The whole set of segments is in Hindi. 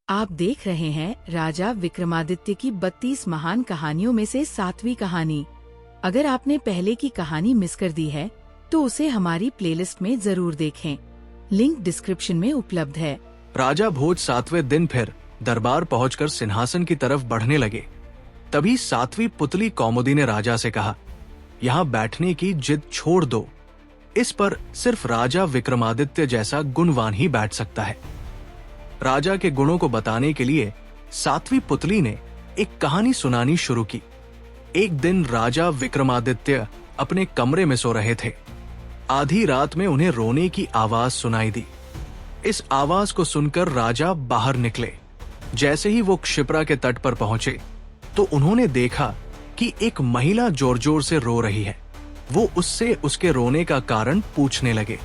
आप देख रहे हैं राजा विक्रमादित्य की 32 महान कहानियों में से 7वीं कहानी। अगर आपने पहले की कहानी मिस कर दी है तो उसे हमारी प्लेलिस्ट में जरूर देखें। लिंक डिस्क्रिप्शन में उपलब्ध है। राजा भोज 7वें दिन फिर दरबार पहुंचकर सिंहासन की तरफ बढ़ने लगे। तभी 7वीं पुतली कौमुदी ने राजा से कहा, यहाँ बैठने की जिद छोड़ दो। इस पर सिर्फ राजा विक्रमादित्य जैसा गुणवान ही बैठ सकता है। राजा के गुणों को बताने के लिए 7वीं पुतली ने एक कहानी सुनानी शुरू की। एक दिन राजा विक्रमादित्य अपने कमरे में सो रहे थे। आधी रात में उन्हें रोने की आवाज सुनाई दी। इस आवाज को सुनकर राजा बाहर निकले। जैसे ही वो क्षिप्रा के तट पर पहुंचे तो उन्होंने देखा कि एक महिला जोर जोर से रो रही है। वो उससे उसके रोने का कारण पूछने लगे।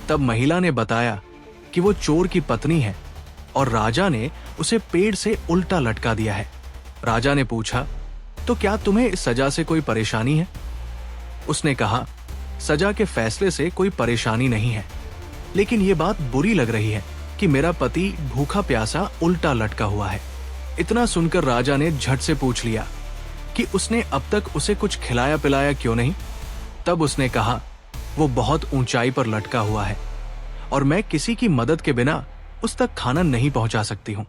तब महिला ने बताया कि वो चोर की पत्नी है और राजा ने उसे पेड़ से उल्टा लटका दिया है। राजा ने पूछा, तो क्या तुम्हें इस सजा से कोई परेशानी है? उसने कहा, सजा के फैसले से कोई परेशानी नहीं है, लेकिन ये बात बुरी लग रही है कि मेरा पति भूखा प्यासा उल्टा लटका हुआ है। इतना सुनकर राजा ने झट से पूछ लिया कि उसने अब तक उसे कुछ खिलाया पिलाया क्यों नहीं? तब उसने कहा, वो बहुत ऊंचाई पर लटका हुआ है और मैं किसी की मदद के बिना उस तक खाना नहीं पहुंचा सकती हूं।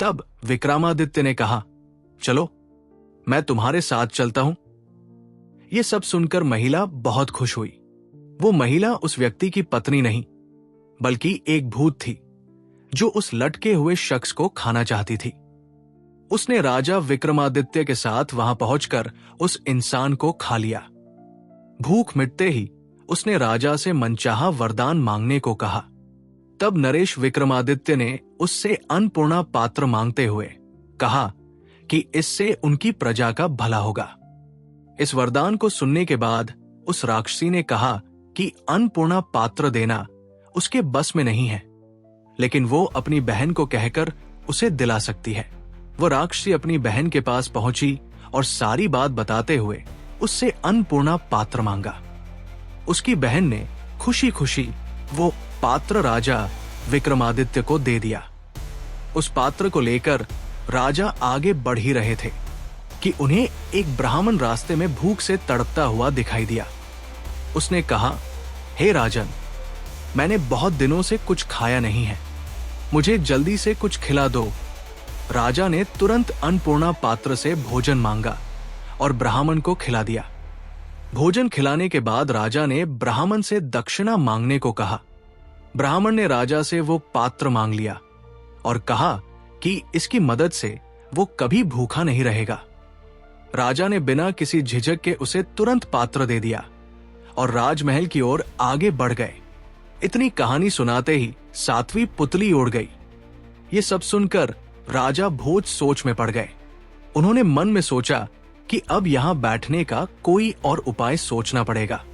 तब विक्रमादित्य ने कहा, चलो मैं तुम्हारे साथ चलता हूं। यह सब सुनकर महिला बहुत खुश हुई। वो महिला उस व्यक्ति की पत्नी नहीं बल्कि एक भूत थी जो उस लटके हुए शख्स को खाना चाहती थी। उसने राजा विक्रमादित्य के साथ वहां पहुंचकर उस इंसान को खा लिया। भूख मिटते ही उसने राजा से मनचाहा वरदान मांगने को कहा। तब नरेश विक्रमादित्य ने उससे अन्नपूर्णा पात्र मांगते हुए कहा कि इससे उनकी प्रजा का भला होगा। इस वरदान को सुनने के बाद उस राक्षसी ने कहा कि अन्नपूर्णा पात्र देना उसके बस में नहीं है, लेकिन वो अपनी बहन को कहकर उसे दिला सकती है। वो राक्षसी अपनी बहन के पास पहुंची और सारी बात बताते हुए उससे अन्नपूर्णा पात्र मांगा। उसकी बहन ने खुशी खुशी वो पात्र राजा विक्रमादित्य को दे दिया। उस पात्र को लेकर राजा आगे बढ़ ही रहे थे कि उन्हें एक ब्राह्मण रास्ते में भूख से तड़पता हुआ दिखाई दिया। उसने कहा, हे राजन, मैंने बहुत दिनों से कुछ खाया नहीं है, मुझे जल्दी से कुछ खिला दो। राजा ने तुरंत अन्नपूर्णा पात्र से भोजन मांगा और ब्राह्मण को खिला दिया। भोजन खिलाने के बाद राजा ने ब्राह्मण से दक्षिणा मांगने को कहा। ब्राह्मण ने राजा से वो पात्र मांग लिया और कहा कि इसकी मदद से वो कभी भूखा नहीं रहेगा। राजा ने बिना किसी झिझक के उसे तुरंत पात्र दे दिया और राजमहल की ओर आगे बढ़ गए। इतनी कहानी सुनाते ही 7वीं पुतली उड़ गई। ये सब सुनकर राजा भोज सोच में पड़ गए। उन्होंने मन में सोचा कि अब यहां बैठने का कोई और उपाय सोचना पड़ेगा।